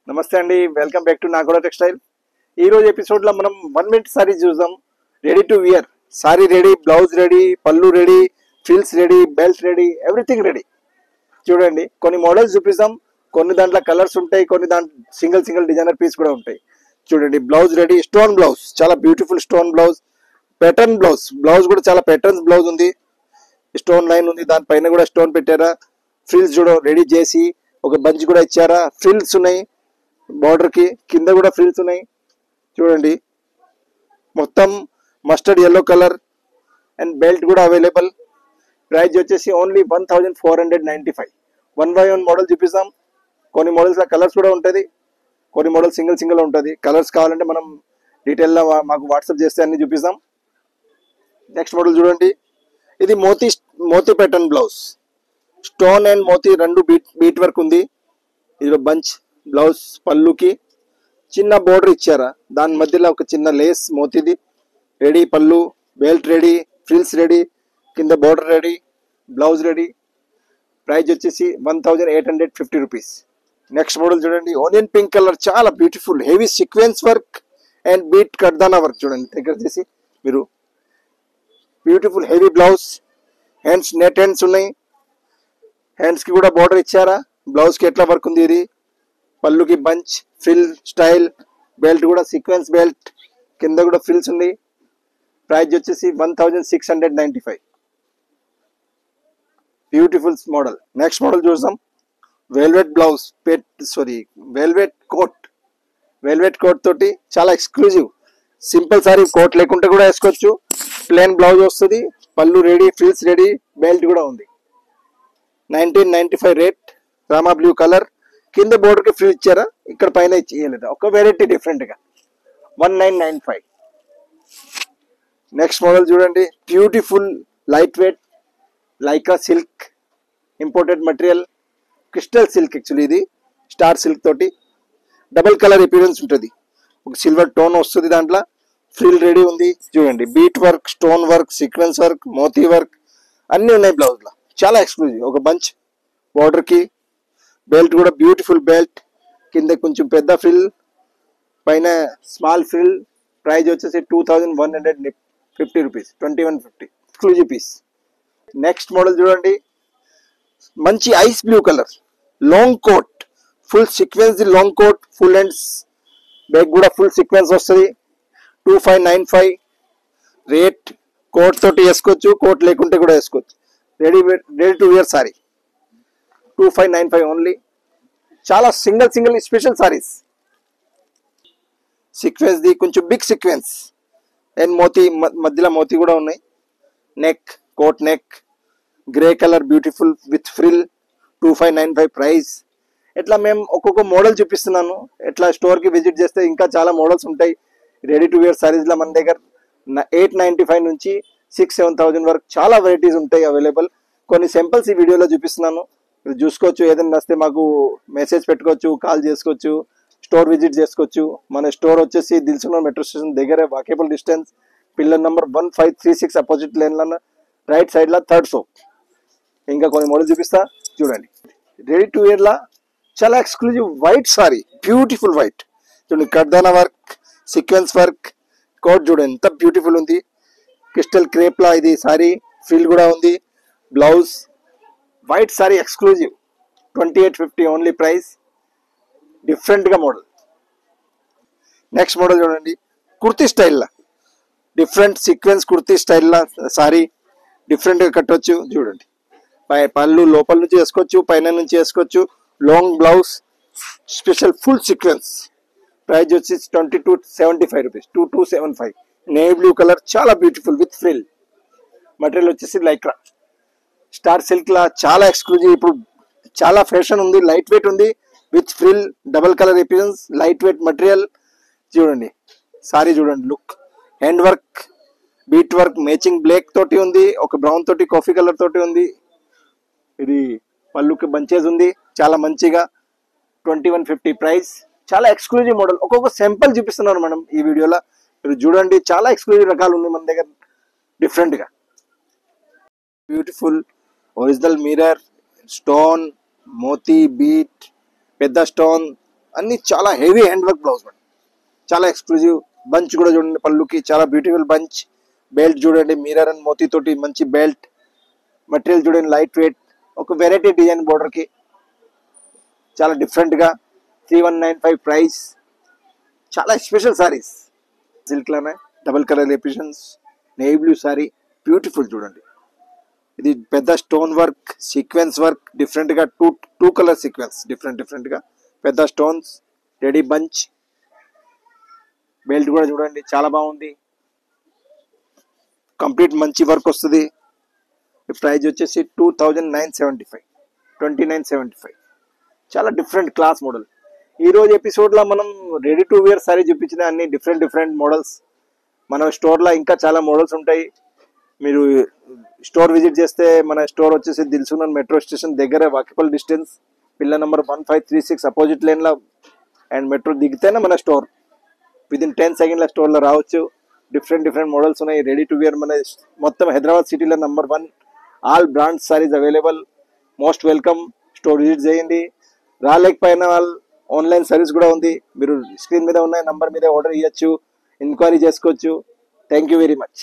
నమస్తే అండి, welcome back to Nagoda textile. ఈ రోజు ఎపిసోడ్ లో మనం 1 minute సారీ చూద్దాం. Ready to wear sari ready, blouse ready, pallu ready, frills ready, belt ready, everything ready. చూడండి, కొన్ని మోడల్స్ చూపిస్తాం, కొన్ని దాంట్లో కలర్స్ ఉంటాయి, కొన్ని దాంట్లో సింగిల్ డిజైనర్ పీస్ కూడా ఉంటాయి. చూడండి, బ్లౌజ్ రెడీ, స్టోన్ బ్లౌజ్, చాలా beautiful stone blouse, pattern blouse. Blouse కూడా చాలా ప్యాటర్న్స్ బ్లౌజ్ ఉంది, స్టోన్ లైన్ ఉంది, దానిపైన కూడా స్టోన్ పెట్టారా. ఫ్రిల్స్ చూడ రెడీ చేసి ఒక బంచ్ కూడా ఇచ్చారా. ఫ్రిల్స్ ఉన్నాయి బార్డర్ కి, కింద కూడా ఫ్రిల్స్ ఉన్నాయి. చూడండి, మొత్తం mustard yellow colour and belt కూడా అవైలబుల్. ప్రైస్ వచ్చేసి ఓన్లీ 1495. 1 by 1 మోడల్ చూపిస్తాం. కొన్ని మోడల్స్ లో కలర్స్ కూడా ఉంటుంది, కొన్ని మోడల్ సింగిల్ ఉంటుంది. కలర్స్ కావాలంటే మనం డీటెయిల్గా మాకు వాట్సాప్ చేస్తే అన్ని చూపిస్తాం. నెక్స్ట్ మోడల్ చూడండి, ఇది మోతీ ప్యాటర్న్ బ్లౌజ్, స్టోన్ అండ్ మోతీ రెండు బీట్ వర్క్ ఉంది. ఇది బంచ్ బ్లౌజ్, పళ్ళుకి చిన్న బోర్డర్ ఇచ్చారా, దాని మధ్యలో ఒక చిన్న లేస్ మోతీది ready. Pallu, belt ready, frills ready, కింద border ready, blouse ready. Price వచ్చేసి 1850 రూపీస్. నెక్స్ట్ మోడల్ చూడండి, ఆనియన్ పింక్ కలర్, చాలా beautiful heavy sequence work and bead kardana work. చూడండి దగ్గర చేసి మీరు, beautiful heavy blouse, hands net hands ఉన్నాయి, హ్యాండ్స్ కి కూడా బోర్డర్ ఇచ్చారా. బ్లౌజ్ కి ఎట్లా వర్క్ ఉంది ఇది, పళ్ళుకి బంచ్, ఫ్రిల్ స్టైల్, బెల్ట్ కూడా సీక్వెన్స్ బెల్ట్, కింద కూడా ఫ్రిల్స్ ఉంది. ప్రైస్ వచ్చేసి 1695. Beautiful model. నెక్స్ట్ మోడల్ చూద్దాం, velvet blouse, velvet coat. Velvet coat తోటి చాలా ఎక్స్క్లూజివ్ సింపుల్ సారీ, కోట్ లేకుంటే కూడా వేసుకోవచ్చు. ప్లెయిన్ బ్లౌజ్ వస్తుంది, పళ్ళు రెడీ, ఫ్రిల్స్ రెడీ, బెల్ట్ కూడా ఉంది. 1995 రేట్. రామా బ్లూ కలర్, కింద బోర్డర్ కి ఫ్రిల్ ఇచ్చారా, ఇక్కడ పైన ఇచ్చేయలేదా, ఒక వెరైటీ డిఫరెంట్ గా. 1995. నెక్స్ట్ మోడల్ చూడండి, beautiful light weight Lycra silk, imported material, crystal silk. Actually ఇది స్టార్ సిల్క్ తోటి డబుల్ కలర్ అపీరెన్స్ ఉంటుంది, ఒక సిల్వర్ టోన్ వస్తుంది. దాంట్లో ఫ్రిల్ రెడీ ఉంది. చూడండి, bead work, stone work, sequence work, మోతీ వర్క్ అన్నీ ఉన్నాయి బ్లౌజ్ లో, చాలా ఎక్స్క్లూజివ్. ఒక బంచ్ బార్డర్ కి, బెల్ట్ కూడా బ్యూటిఫుల్ బెల్ట్, కింద కొంచెం పెద్ద ఫ్రిల్, పైన స్మాల్ ఫ్రిల్. ప్రైస్ వచ్చేసి 2150 rupees, 2150 exclusive piece. Next model చూడండి, మంచి ice blue colour, long coat, full sequence long coat, full hands, back కూడా ఫుల్ సీక్వెన్స్ వస్తుంది. 2595 రేట్. కోట్ తోటి వేసుకోవచ్చు, కోట్ లేకుంటే కూడా వేసుకోవచ్చు. Ready to wear sari, 2595 only. చాలా సింగిల్ స్పెషల్ సారీస్. సీక్వెన్స్ ది కొంచెం బిగ్ సీక్వెన్స్ అండ్ మోతీ, మధ్యలో మోతీ కూడా ఉన్నాయి. Neck, coat neck, grey colour, beautiful with frill. 2595 price. ఎట్లా మేము ఒక్కొక్క మోడల్ చూపిస్తున్నాను, ఎట్లా స్టోర్కి విజిట్ చేస్తే ఇంకా చాలా మోడల్స్ ఉంటాయి. రెడీ టు వేర్ సారీస్లో మన దగ్గర 895 నుంచి 6,000-7,000 వరకు చాలా వెరైటీస్ ఉంటాయి అవైలబుల్. కొన్ని సింపుల్స్ ఈ వీడియోలో చూపిస్తున్నాను, మీరు చూసుకోవచ్చు. ఏదైనా వస్తే మాకు మెసేజ్ పెట్టుకోవచ్చు, కాల్ చేసుకోవచ్చు, స్టోర్ విజిట్ చేసుకోవచ్చు. మన స్టోర్ వచ్చేసి దిల్సుఖ్నగర్ మెట్రో స్టేషన్ దగ్గర, walkable distance, pillar number 1536 opposite లేన్లో రైట్ సైడ్ లో 3rd floor. ఇంకా కొన్ని మోడల్ చూపిస్తా చూడండి. రెడీ టు వేర్ లా చాలా exclusive white sorry, beautiful white. చూడండి, కర్దానా వర్క్, సీక్వెన్స్ వర్క్, కోట్ చూడండి ఎంత బ్యూటిఫుల్ ఉంది. క్రిస్టల్ క్రేప్ లా ఇది సారీ, ఫ్రిల్ కూడా ఉంది. Blouse white sari exclusive, 2850 only price. Different గా మోడల్. నెక్స్ట్ మోడల్ చూడండి, కుర్తీ స్టైల్లా, డిఫరెంట్ సీక్వెన్స్ కుర్తీ స్టైల్లా సారీ, డిఫరెంట్ గా కట్టొచ్చు. చూడండి, పళ్ళు లోపల నుంచి వేసుకోవచ్చు, పైన నుంచి వేసుకోవచ్చు. Long blouse, special full sequence. Price వచ్చి 2275 రూపీస్, 2275. నేవీ బ్లూ కలర్, చాలా బ్యూటిఫుల్ విత్ ఫ్రిల్. మటీరియల్ వచ్చేసి లైక్రా స్టార్ సిల్క్ లా, చాలా ఎక్స్క్లూజివ్. ఇప్పుడు చాలా ఫ్యాషన్ ఉంది, లైట్ వెయిట్ ఉంది with frill, double colour appearance, light weight material. చూడండి సారీ, చూడండి look, hand work, bead work, matching black తోటి ఉంది, ఒక బ్రౌన్ తోటి, కాఫీ కలర్ తోటి ఉంది. ఇది పళ్ళుకి బంచెస్ ఉంది, చాలా మంచిగా. 2150 ప్రైస్. చాలా ఎక్స్క్లూజివ్ మోడల్. ఒక్కొక్క సింపుల్ చూపిస్తున్నారు మనం ఈ వీడియోలో, మీరు చూడండి. చాలా ఎక్స్క్లూజివ్ రకాలు ఉన్నాయి మన దగ్గర డిఫరెంట్ గా. బ్యూటిఫుల్ ఒరిజినల్ మిర్రర్, స్టోన్, మోతీ, బీట్, పెద్ద స్టోన్, అన్ని చాలా heavy hand work blouse madam, చాలా ఎక్స్క్లూజివ్. బంచ్ కూడా చూడండి, పళ్ళుకి చాలా బ్యూటిఫుల్ బంచ్. బెల్ట్ చూడండి, మిర్రర్ అండ్ మోతీ తోటి మంచి బెల్ట్. మెటీరియల్ చూడండి, లైట్ వెయిట్, ఒక వెరైటీ డిజైన్ బోర్డర్కి చాలా డిఫరెంట్గా. 3195 ప్రైస్. చాలా స్పెషల్ సారీస్. సిల్క్లోనే డబుల్ కలర్ ఎపిషన్స్, నేవీ బ్లూ సారీ, బ్యూటిఫుల్ చూడండి. ఇది పెద్ద స్టోన్ వర్క్, సీక్వెన్స్ వర్క్, డిఫరెంట్గా టూ కలర్ సీక్వెన్స్, డిఫరెంట్గా పెద్ద స్టోన్స్, రెడీ బంచ్. బెల్ట్ కూడా చూడండి చాలా బాగుంది, కంప్లీట్ మంచి వర్క్ వస్తుంది. ప్రైస్ వచ్చేసి 2975. చాలా డిఫరెంట్ క్లాస్ మోడల్. ఈరోజు ఎపిసోడ్లో మనం రెడీ టు వేర్ సారీ చూపించిన అన్ని డిఫరెంట్ మోడల్స్. మన స్టోర్లో ఇంకా చాలా మోడల్స్ ఉంటాయి. మీరు స్టోర్ విజిట్ చేస్తే, మన స్టోర్ వచ్చేసి దిల్సుఖ్నగర్ మెట్రో స్టేషన్ దగ్గర, వాకబుల్ డిస్టెన్స్, పిల్ల నెంబర్ 1536 అపోజిట్ లైన్లో. అండ్ మెట్రో దిగితేనే మన స్టోర్. విదిన్ 10 సెకండ్ల స్టోర్లో రావచ్చు. డిఫరెంట్ మోడల్స్ ఉన్నాయి. రెడీ టు వేర్ మన మొత్తం హైదరాబాద్ సిటీలో number 1. All brands saris available. Most welcome. Store visit చేయండి. రాలేకపోయిన వాళ్ళు ఆన్లైన్ సర్వీస్ కూడా ఉంది. మీరు స్క్రీన్ మీద ఉన్న నంబర్ మీద ఆర్డర్ ఇవ్వచ్చు, ఎంక్వైరీ చేసుకోవచ్చు. Thank you very much.